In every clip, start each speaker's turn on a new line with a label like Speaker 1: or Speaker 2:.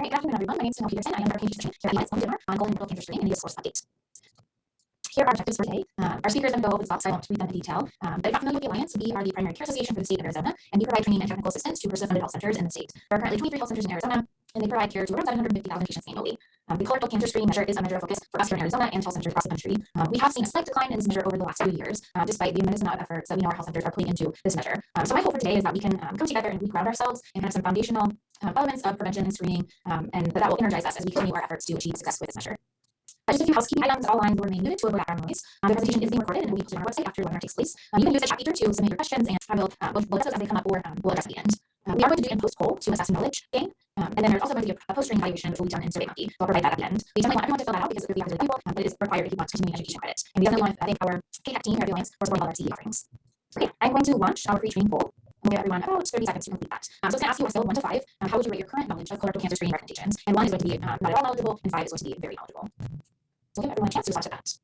Speaker 1: All right, good afternoon, everyone. My name is Nicole Peterson. I am the PhD physician here at AACHC on colon and rectal cancer screening and needle source update. Here are our objectives for today. Our speakers are going to go over the slides, so I won't read them in detail. But if you're not familiar with the Alliance, we are the primary care association for the state of Arizona, and we provide training and technical assistance to HRSA-funded health centers in the state. There are currently 23 health centers in Arizona, and they provide care to around 750,000 patients annually. The colorectal cancer screening measure is a measure of focus for us here in Arizona and health centers across the country. We have seen a slight decline in this measure over the last few years, despite the immense amount of efforts that we know our health centers are putting into this measure. So my hope for today is that we can come together and ground ourselves in some foundational elements of prevention and screening, and that will energize us as we continue our efforts to achieve success with this measure. Just a few housekeeping items. All lines will remain muted to avoid background noise. The presentation is being recorded and will be posted on our website after the webinar takes place. You can use the chat feature to submit your questions, and I will address those as they come up, or we'll address at the end. We are going to do a post poll to assess knowledge gain, and then there's also going to be a post-training evaluation, which will be done in SurveyMonkey. So I'll provide that at the end. We definitely want everyone to fill that out because it will be offered to people, but it is required if you want continuing education credit. And we definitely want to thank our KTech team here at the Alliance for supporting all our CE offerings. Okay, I'm going to launch our pre-training poll. We'll give everyone about 30 seconds to complete that. So it's going to ask you a scale of 1 to 5. How would you rate your current knowledge of colorectal cancer screening recommendations? And 1 is going to be not at all knowledgeable, and 5 is going to be very knowledgeable. So give everyone a chance to respond to that.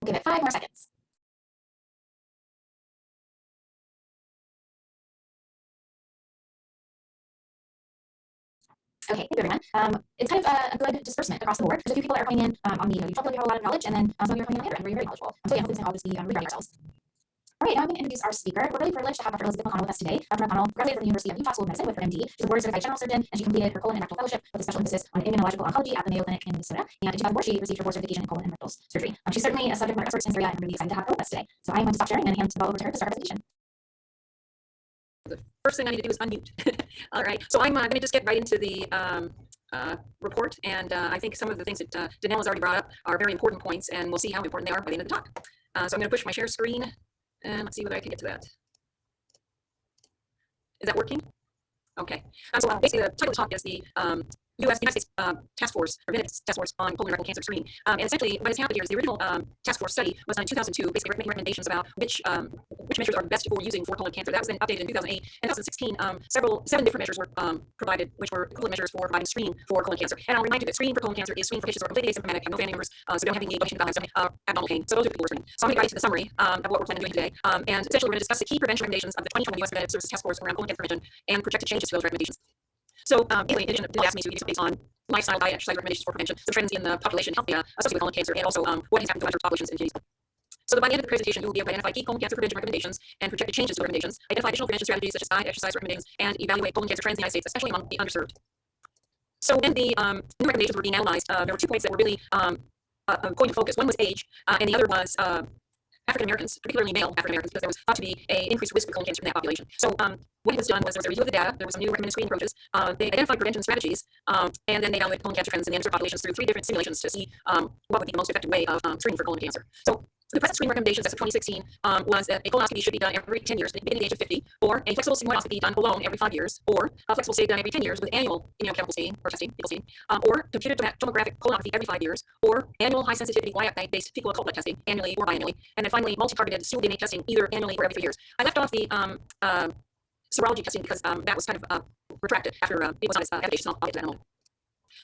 Speaker 1: We'll give it 5 more seconds. Okay, thank you, everyone. It's kind of a good disbursement across the board. There's a few people that are coming in on the, you don't really have a lot of knowledge, and then some of you are coming in on the other end where you're very knowledgeable. So yeah, hopefully all just be regarding ourselves. All right, now I'm going to introduce our speaker. We're really privileged to have Dr. Elizabeth McConnell with us today. Dr. McConnell graduated from the University of Utah School of Medicine with her MD. She's a board-certified general surgeon, and she completed her colon and rectal fellowship with a special emphasis on immunological oncology at the Mayo Clinic in Minnesota. And in 2004, she received her board certification in colon and rectal surgery. She's certainly a subject matter expert in this area, and I'm really excited to have her with us today. So I'm going to stop sharing and hand the ball over to her to start her presentation.
Speaker 2: The first thing I need to do is unmute. All right, so I'm going to just get right into the report, and I think some of the things that Danelle has already brought up are very important points, and we'll see how important they are by the end of the talk. So I'm going to push my share screen, and let's see whether I can get to that. Is that working? Okay. So basically, the title of the talk is the United States Task Force, or Benefits Task Force on Colon and Rectal Cancer Screening. And essentially, what has happened here is the original task force study was done in 2002, basically making recommendations about which measures are best for using for colon cancer. That was then updated in 2008. In 2016, 7 different measures were provided, which were equivalent measures for providing screening for colon cancer. And I'll remind you that screening for colon cancer is screening for patients who are completely asymptomatic, have no family members, so don't have any emotion values, abdominal pain. So those are the people we're screening. So I'm going to guide you to the summary of what we're planning on doing today. And essentially, we're going to discuss the key prevention recommendations of the 2020 U.S. Preventive Services Task Force around colon cancer prevention and projected changes to those recommendations. So, in addition, Bill asked me to give some updates on lifestyle, diet, exercise recommendations for prevention, some trends in the population health data associated with colon cancer, and also what has happened to underserved populations in communities. So by the end of the presentation, we will be able to identify key colon cancer prevention recommendations and projected changes to the recommendations, identify additional prevention strategies such as diet, exercise recommendations, and evaluate colon cancer trends in the United States, especially among the underserved. So when the new recommendations were being analyzed, there were 2 points that were really going to focus. One was age, and the other was African Americans, particularly male African Americans, because there was thought to be an increased risk of colon cancer in that population. So what was done was there was a review of the data, there was some new recommended screening approaches, they identified prevention strategies, and then they evaluated colon cancer trends in the underserved populations through 3 different simulations to see what would be the most effective way of screening for colon cancer. So the present screening recommendations as of 2016 was that a colonoscopy should be done every 10 years, beginning at the age of 50, or a flexible sigmoidoscopy done alone every 5 years, or a flexible stay done every 10 years with annual immunochemical staining or testing, fecal staining, or computed tomographic colonography every 5 years, or annual high sensitivity guaiac-based fecal occult blood testing annually or biannually, and then finally multi-targeted stool DNA testing either annually or every 3 years. I left off the serology testing because that was kind of retracted after it was on its efficacious animal.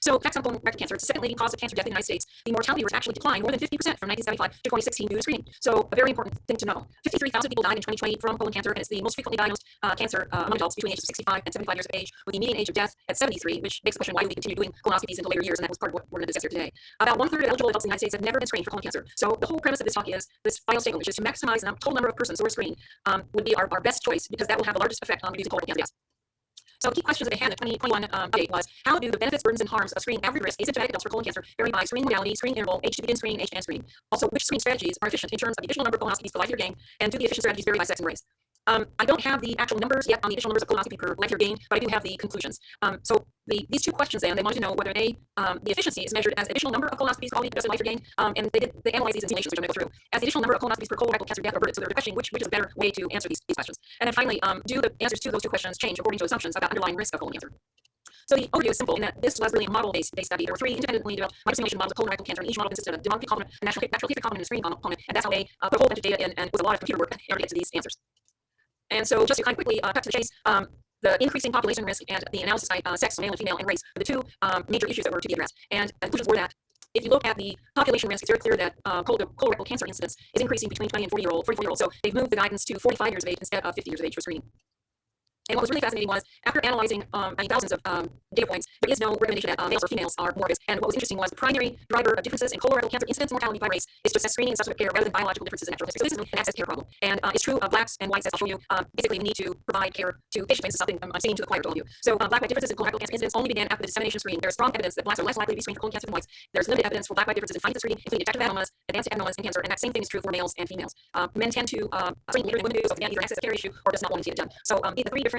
Speaker 2: So facts on colon rectal cancer, it's the second leading cause of cancer death in the United States. The mortality rate actually declined more than 50% from 1975 to 2016 due to screening. So a very important thing to know. 53,000 people died in 2020 from colon cancer, and it's the most frequently diagnosed cancer among adults between the ages of 65 and 75 years of age, with the median age of death at 73, which begs the question, why do we continue doing colonoscopies into later years? And that was part of what we're going to discuss here today. About 1/3 of eligible adults in the United States have never been screened for colon cancer. So the whole premise of this talk is this final statement, which is to maximize the total number of persons who are screened would be our best choice, because that will have the largest effect on reducing colorectal cancer deaths. So key questions that they had in the 2021 update was, how do the benefits, burdens, and harms of screening average risk asymptomatic adults for colon cancer vary by screening modality, screening interval, age to begin screening, age to end screening? Also, which screening strategies are efficient in terms of the additional number of colonoscopies per life year gain, and do the efficient strategies vary by sex and race? I don't have the actual numbers yet on the additional numbers of colonoscopy per life year gain, but I do have the conclusions. So these 2 questions then, they wanted to know whether the efficiency is measured as additional number of colonoscopies per adjusted life year gain, and they analyzed these in simulations, which I'm going to go through, as the additional number of colonoscopies per colorectal cancer death or burden. So they're questioning which is a better way to answer these questions. And then finally, do the answers to those 2 questions change according to assumptions about underlying risk of colon cancer? So the overview is simple in that this was really a model-based study. There were 3 independently developed microsimulation models of colon rectal cancer, and each model consisted of a demographic component, a natural history component, and a screening component. And that's how they put a whole bunch of data in, and it was a lot of computer work in order to get to these answers. And so just to kind of quickly cut to the chase, the increasing population risk and the analysis type, sex, so male and female, and race were the 2 major issues that were to be addressed. And conclusions were that if you look at the population risk, it's very clear that colorectal cancer incidence is increasing between 20 and 44-year-olds. So they've moved the guidance to 45 years of age instead of 50 years of age for screening. And what was really fascinating was, after analyzing thousands of data points, there is no recommendation that males or females are more at risk. And what was interesting was the primary driver of differences in colorectal cancer incidence and mortality by race is just screening and subsequent care rather than biological differences in natural history. So this is an access care problem. And it's true of blacks and whites, as I'll show you. Basically, we need to provide care to patients. This is something I'm saying to the choir to all of you. So black-white differences in colorectal cancer incidence only began after the dissemination screening. There's strong evidence that blacks are less likely to be screened for colon cancer than whites. There's limited evidence for black-white differences in findings of screening, including detectable adenomas, advanced adenomas, and cancer. And that same thing is true for males and females. Men tend to screen later than women do, so again, either an access care issue or just not wanting to get it done. So the three different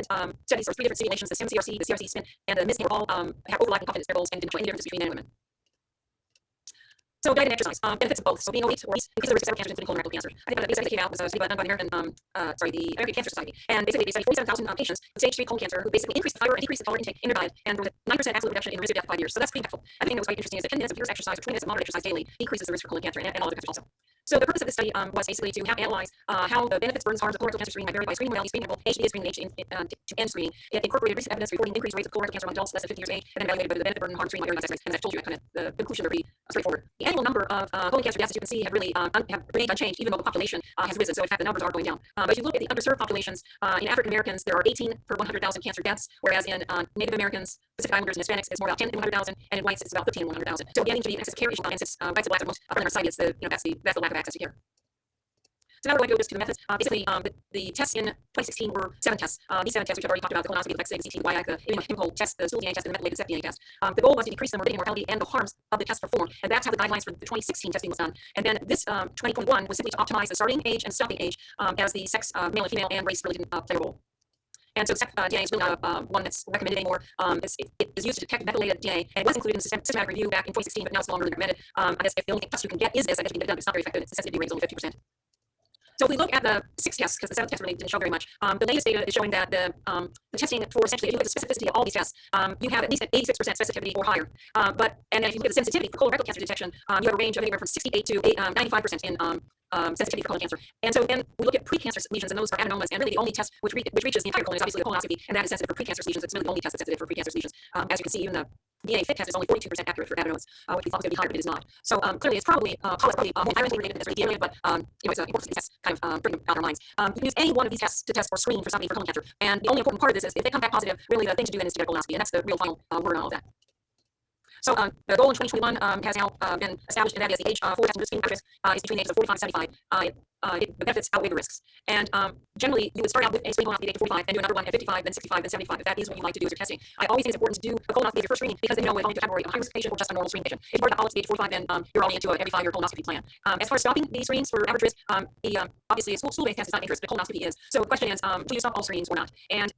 Speaker 2: studies or three different simulations, the SIM-CRC, the CRC spin, and the MISN all have overlapping confidence intervals and didn't show any difference between men and women. So diet and exercise, benefits of both. So being obese or obese increases the risk of several cancers, including colorectal cancer. I think the biggest study that came out was a study done by the American Cancer Society. And basically they studied 47,000 patients with stage 3 colon cancer who basically increased the fiber and decreased the caloric intake in their diet, and there was a 9% absolute reduction in the risk of death in 5 years. So that's pretty impactful. I think that was quite interesting is that 10 minutes of vigorous exercise or 20 minutes of moderate exercise daily decreases the risk for colon cancer and all other cancers also. So the purpose of this study was basically to have analyze how the benefits, burdens, harms of colorectal cancer screening might vary by screening modality, screening interval, HDA screening, and to end screening. It incorporated recent evidence reporting increased rates of colorectal cancer among adults less than 50 years of age, and then evaluated whether the benefit, burden, harm screening might vary by sex race. And as I told you, the conclusion are pretty straightforward. The annual number of colon cancer deaths, as you can see, have really have remained unchanged, even though the population has risen. So in fact, the numbers are going down. But if you look at the underserved populations, in African Americans, there are 18 per 100,000 cancer deaths, whereas in Native Americans, Pacific Islanders, and Hispanics, it's more about 10 in 100,000, and in whites, it's about 15 in 100,000. So getting to be an access care issue, and since whites and blacks are most upper in our society, it's that's the lack of access to care. So now we're going to go just to the methods. Basically, the tests in 2016 were 7 tests. These 7 tests, which I've already talked about, the colonoscopy, the FEX, the CT, the YAC, the immunochemical test, the stool DNA test, and the methylated step DNA test. The goal was to decrease the morbidity, mortality, and the harms of the test performed. And that's how the guidelines for the 2016 testing was done. And then this 2021 was simply to optimize the starting age and stopping age, as the sex, male and female, and race really didn't play a role. And so DNA is really not one that's recommended anymore. It is used to detect methylated DNA, and it was included in systematic review back in 2016, but now it's no longer recommended. I guess if the only test you can get is this, I guess we can get it done. It's not very effective. Its sensitivity rate is only 50%. So if we look at the 6 tests, because the 7th test really didn't show very much, the latest data is showing that the testing for essentially, if you look at the specificity of all these tests, you have at least an 86% specificity or higher. And then if you look at the sensitivity for colorectal cancer detection, you have a range of anywhere from 68 to 95% in sensitivity for colon cancer. And so then we look at precancerous lesions, and those are adenomas, and really the only test which reaches the entire colon is obviously the colonoscopy, and that is sensitive for precancerous lesions. It's really the only test that's sensitive for precancerous lesions. As you can see, even the DNA fit test is only 42% accurate for adenomas, which we thought was going to be higher, but it is not. So clearly, it's probably more environmentally related than it's really DNA related, but it's important to test kind of bring out our minds. You can use any one of these tests to test or screen for something for colon cancer, and the only important part of this is if they come back positive, really the thing to do then is to get a colonoscopy, and that's the real final word on all of that. So the goal in 2021 has now been established, and that is the age for testing risk screening is between the ages of 45 and 75. The benefits outweigh the risks. And generally, you would start out with a screening colonoscopy at age 45, and do another one at 55, then 65, then 75. If that is what you like to do as your testing, I always think it's important to do a colonoscopy as your first screening, because then you know if only to a category of high risk patient or just a normal screening patient. If you're at polyps at age 45, then you're already into a every 5-year colonoscopy plan. As far as stopping these screens for average risk, obviously a stool-based test is not dangerous, but colonoscopy is. So the question is, do you stop all screens or not? And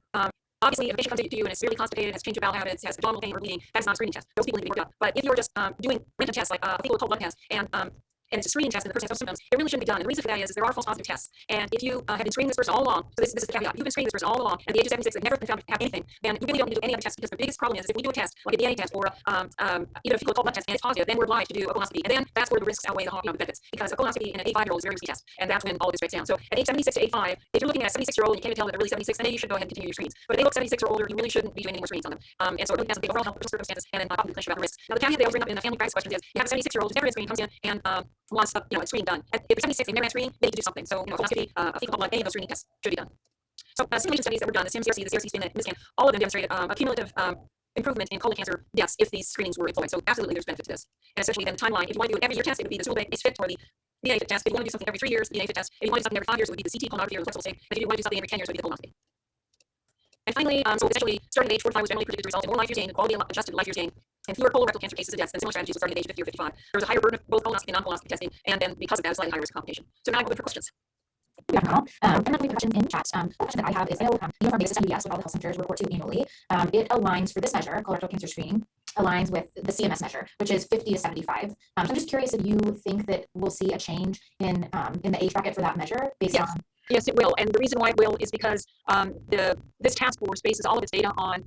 Speaker 2: obviously, if a patient comes to you and is severely constipated, has changed of bowel habits, has abdominal pain or bleeding, that's not a screening test. Those people need to be worked up. But if you're just doing random tests like a fecal occult blood test, and it's a screening test and the person has no symptoms, it really shouldn't be done. And the reason for that is there are false positive tests. And if you have been screening this person all along, so this is the caveat, you've been screening this person all along, and at the age of 76 they've never been found to have anything, then you really don't need to do any other tests, because the biggest problem is if we do a test, like a DNA test or even a fecal occult blood test, and it's positive, then we're obliged to do a colonoscopy. And then that's where the risks outweigh the benefits, because a colonoscopy in an 85-year-old is a very risky test, and that's when all of this breaks down. So at age 76 to 85, if you're looking at a 76-year-old and you can't tell that they're really 76, then you should go ahead and continue your screens. But if they look 76 or older, you really shouldn't be doing any more screens on them. And so it really has some big overall health circumstances, and then obviously clinician about the risks. Now the caveat they always bring up in the family practice questions is you have a 76-year-old who's never had screening, comes in and wants screening done. If you're 76, they've never had screening, they need to do something. So colonoscopy, a fecal blood, any of those screening tests should be done. So simulation studies that were done, the SIM-CRC, the CRC spin, and MISN, all of them demonstrated a cumulative improvement in colon cancer deaths if these screenings were employed. So absolutely there's benefit to this. And especially then timeline, if you want to do an every year test, it would be the stool-based fit or the DNA fit test. If you want to do something every 3 years, the DNA fit test. If you want to do something every 5 years, it would be the CT colonography or the flexible state. If you want to do something every 10 years, it would be the colonoscopy. And finally, so essentially, starting at age 45 was generally predicted to result in more life years gained, quality adjusted life years gained, and fewer colorectal cancer cases and deaths than similar strategies with starting at age 50 or 55. There was a higher burden of both colonoscopy and non-colonoscopy testing, and then because of that, a slightly higher risk of complication. So now I go for questions.
Speaker 1: Yeah, no. And then we have a question in chat. One question that I have is, uniform basis MDS, what all the health centers report to annually. It aligns for this measure, colorectal cancer screening, aligns with the CMS measure, which is 50 to 75. So I'm just curious if you think that we'll see a change in the age bracket for that measure based on.
Speaker 2: Yes, it will. And the reason why it will is because this task force bases all of its data on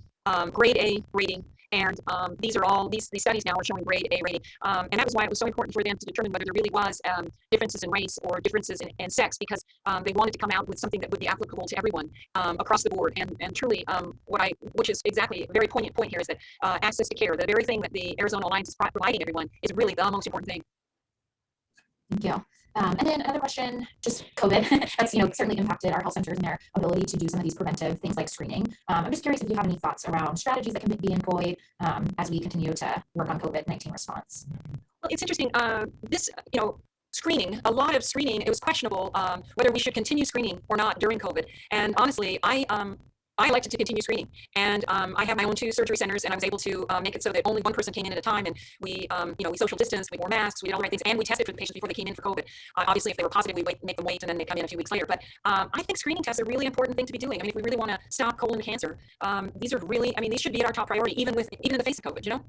Speaker 2: grade A rating And these studies now are showing grade A rating. And that was why it was so important for them to determine whether there really was differences in race or differences in sex, because they wanted to come out with something that would be applicable to everyone across the board. And truly, which is exactly a very poignant point here, is that access to care, the very thing that the Arizona Alliance is providing everyone, is really the most important thing.
Speaker 1: Thank you. And then another question, just COVID, that's certainly impacted our health centers and their ability to do some of these preventive things like screening. I'm just curious if you have any thoughts around strategies that can be employed as we continue to work on COVID-19 response.
Speaker 2: Well, it's interesting. Screening, a lot of screening, it was questionable whether we should continue screening or not during COVID. And honestly, I elected to continue screening, and I have my own 2 surgery centers, and I was able to make it so that only one person came in at a time, and we social distance, we wore masks, we did all the right things, and we tested for the patients before they came in for COVID. Obviously, if they were positive, we make them wait, and then they come in a few weeks later. But I think screening tests are a really important thing to be doing. I mean, if we really want to stop colon cancer, these are really, these should be at our top priority, even in the face of COVID.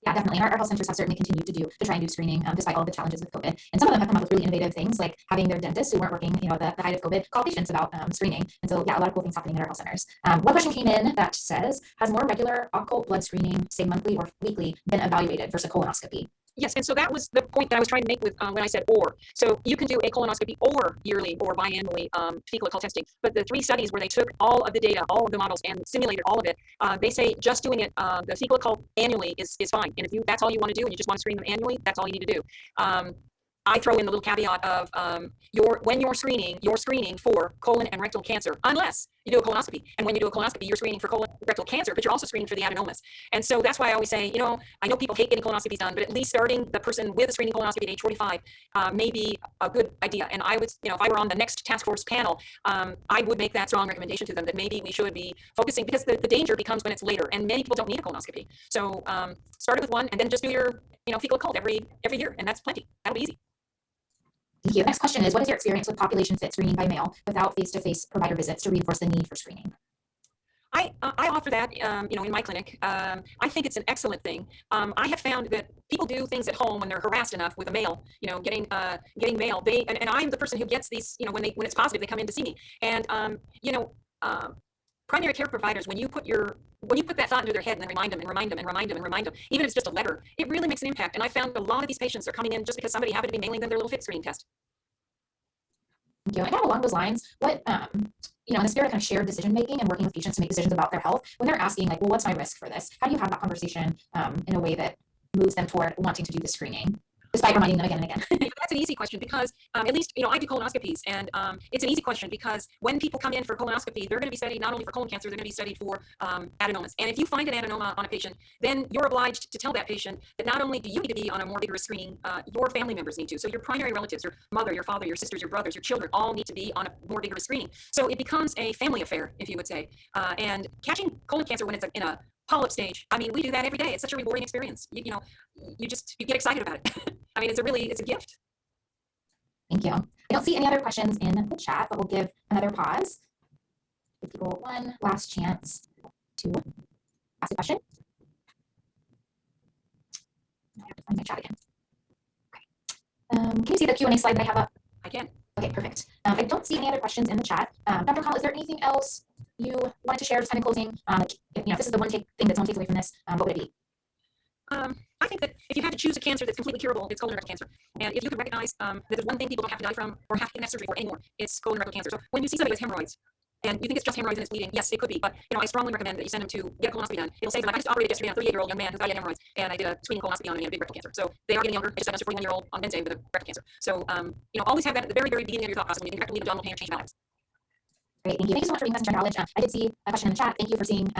Speaker 1: Yeah, definitely. Our health centers have certainly continued to try and do screening despite all of the challenges with COVID. And some of them have come up with really innovative things, like having their dentists who weren't working, the height of COVID, call patients about screening. And so, yeah, a lot of cool things happening in our health centers. One question came in that says, has more regular occult blood screening, say monthly or weekly, been evaluated versus colonoscopy?
Speaker 2: Yes, and so that was the point that I was trying to make with when I said or. So you can do a colonoscopy or yearly or biannually fecal occult testing. But the 3 studies where they took all of the data, all of the models, and simulated all of it, they say just doing it, the fecal occult annually is fine. And if that's all you want to do and you just want to screen them annually, that's all you need to do. I throw in the little caveat of when you're screening for colon and rectal cancer, unless you do a colonoscopy. And when you do a colonoscopy, you're screening for colon and rectal cancer, but you're also screening for the adenomas. And so that's why I always say, I know people hate getting colonoscopies done, but at least starting the person with a screening colonoscopy at age 45 may be a good idea. And I would, if I were on the next task force panel, I would make that strong recommendation to them that maybe we should be focusing, because the danger becomes when it's later, and many people don't need a colonoscopy. So start with one, and then just do your fecal occult every year, and that's plenty. That'll be easy.
Speaker 1: Thank you. Next question is, what is your experience with population fit screening by mail without face-to-face provider visits to reinforce the need for screening?
Speaker 2: I offer that, in my clinic. I think it's an excellent thing. I have found that people do things at home when they're harassed enough with a mail, getting mail. And I'm the person who gets these, when it's positive, they come in to see me. And, primary care providers, when you put that thought into their head and then remind them, even if it's just a letter, it really makes an impact. And I found a lot of these patients are coming in just because somebody happened to be mailing them their little fit screening test.
Speaker 1: Thank you. And kind of along those lines, what, in the spirit of kind of shared decision making and working with patients to make decisions about their health, when they're asking, like, well, what's my risk for this? How do you have that conversation in a way that moves them toward wanting to do the screening, despite reminding them again and again?
Speaker 2: That's an easy question, because at least, I do colonoscopies, and it's an easy question because when people come in for colonoscopy, they're going to be studied not only for colon cancer, they're going to be studied for adenomas. And if you find an adenoma on a patient, then you're obliged to tell that patient that not only do you need to be on a more rigorous screening, your family members need to. So your primary relatives, your mother, your father, your sisters, your brothers, your children, all need to be on a more rigorous screening. So it becomes a family affair, if you would say. And catching colon cancer when it's in a polyp stage, we do that every day. It's such a rewarding experience. You get excited about it. It's a gift.
Speaker 1: Thank you. I don't see any other questions in the chat, but we'll give another pause. Give people one last chance to ask a question. I have to find my chat again. Okay. Can you see the Q&A slide that I have up?
Speaker 2: I can.
Speaker 1: Okay, perfect. I don't see any other questions in the chat. Dr. Call, is there anything else you wanted to share just kind of closing? If this is the one thing that someone takes away from this, what would it be?
Speaker 2: I think that if you had to choose a cancer that's completely curable, it's colon and rectal cancer. And if you could recognize that there's one thing people don't have to die from or have to get surgery for anymore, it's colon and rectal cancer. So when you see somebody with hemorrhoids, and you think it's just hemorrhoids and it's bleeding, yes, it could be. But I strongly recommend that you send them to get a colonoscopy done. It'll save them. I just operated yesterday on a 38-year-old young man who thought he had hemorrhoids, and I did a screening colonoscopy on him. He had a big rectal cancer. So they are getting younger. I just had a 41-year-old on Wednesday with a rectal cancer. So always have that at the very, very beginning of your thought process when you think rectal leave abdominal pain or change balance.
Speaker 1: Great, thank you. Thank you so much for being with us in General Knowledge. I did see a question in the chat. Thank you for seeing